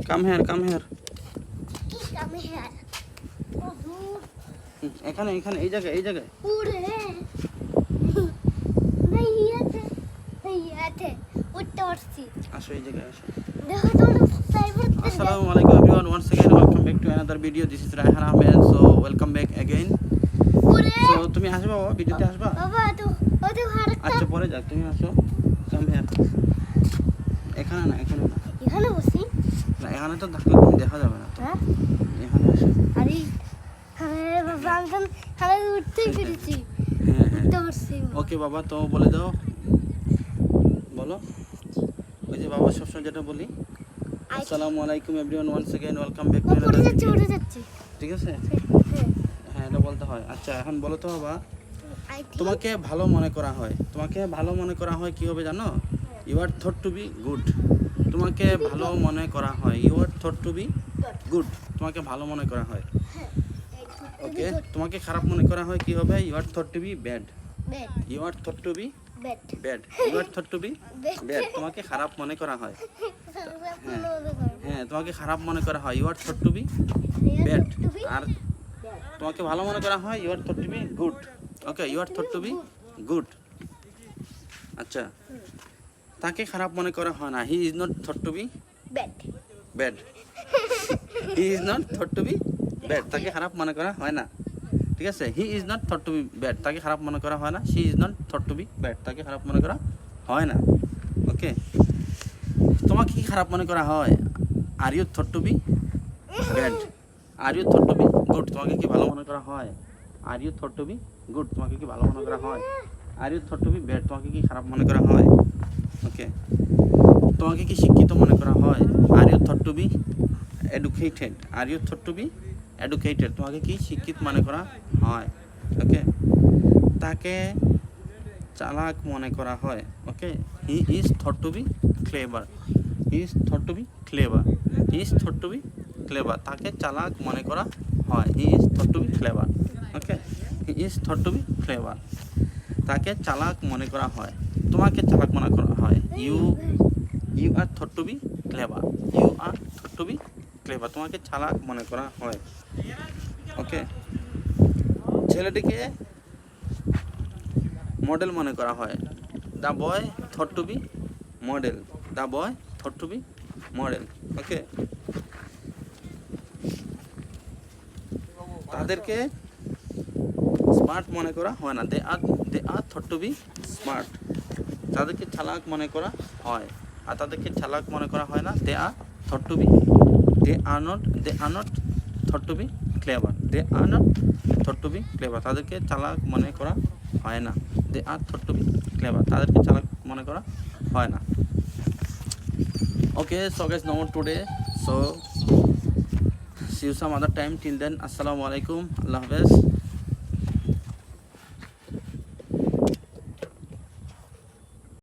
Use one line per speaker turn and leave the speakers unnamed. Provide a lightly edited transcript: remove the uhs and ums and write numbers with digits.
Come here, come here.
Come here. Oh, dooর।
এখানে এখানে এই জায়গায়
উড়ে। এই আছে। উঠতে পারছি।
আসো এই জায়গায় আসো।
দেখো তোমরা cyber
Assalamu alaikum everyone, once again welcome back to another video. This is Raihan Ahmed, so welcome back again.
উড়ে।
So তুমি আসবা বাবা, ভিডিওতে আসবা?
বাবা তো হারটা
আচ্ছা পরে যাক, তুমি আসো। Come here. এখানে না।
এখানে বসি।
না এখানে তো থাকলে তুমি দেখা যাবে না তো।
হ্যাঁ?
এখানে আসো।
আরে বাবা আমি উঠতেই পেরেছি।
হ্যাঁ
উঠতে পারছি।
ওকে বাবা, তো বলে দাও, বলো। ওই যে বাবা সবসময় যেটা বলি, আসসালামু আলাইকুম everyone, once again welcome back to
উড়ে
অ্যানাদার
যাচ্ছে
ভিডিও।
উড়ে যাচ্ছে।
ঠিক আছে,
হ্যাঁ।
হ্যাঁ এটা বলতে হয়। আচ্ছা এখন বলো তো বাবা,
I think
তোমাকে ভালো মনে করা হয়, তোমাকে ভালো মনে করা হয় কি হবে জানো? You are thought to be good. তোমাকে ভালো মনে করা হয়, you are thought to be good. তোমাকে ভালো মনে করা হয়, ওকে। তোমাকে খারাপ মনে করা হয় কি হবে? You are thought to be bad.
bed
you are thought to be
bed
bad. You are thought to be bad. তোমাকে খারাপ মনে করা হয়, হ্যাঁ তোমাকে খারাপ মনে করা হয়, you are thought to be bad. আর তোমাকে ভালো মনে করা হয়, you are thought to be good. Okay, you are thought to be good. আচ্ছা, তাকে খারাপ মনে করা হয় না, he is not thought to be
bed
bad. He is not thought to be bad, তাকে খারাপ মনে করা হয় না। ঠিক আছে, he is not thought to be bad, তাকে খারাপ মনে করা হয় না। She is not thought to be bad, তাকে খারাপ মনে করা হয় না। ওকে, তোমাকে কি খারাপ মনে করা হয়? Are you thought to be bad, are you thought to be good. তোমাকে কি ভালো মনে করা হয়? Are you thought to be good, তোমাকে কি ভালো মনে করা হয়? Are you thought to be bad, তোমাকে কি খারাপ মনে করা হয়? ওকে, তোমাকে কি শিক্ষিত মনে করা হয়? Are you thought to be educated, are you thought to be educated, তোমাকে কি শিক্ষিত মনে করা হয়? ওকে, তাকে চালাক মনে করা হয়। Okay, he is thought to be clever, he is thought to be clever, he is thought to be clever, তাকে চালাক মনে করা হয়, he is thought to be clever. Okay, he is thought to be clever, তাকে চালাক মনে করা হয়। তোমাকে চালাক মনে করা হয়, you are thought to be clever, you are thought to be clever, তোমাকে চালাক মনে করা হয়। ওকে, ছেলেটিকে মডেল মনে করা হয়, the boy thought to be model, the boy thought to be model. Okay, তাদেরকে স্মার্ট মনে করা হয় না, they are thought to be smart, তাদেরকে চালাক মনে করা হয়। আর তাদেরকে চালাক মনে করা হয় না, they are thought to be, they are not thought to be clever, they are not thought to be clever, তাদেরকে চালাক মনে করা হয় না, they are thought to be clever, তাদেরকে চালাক মনে করা হয় না। ওকে, so guys, no more today, so see you some other time. Till then, assalamu alaikum, Allah Hafiz.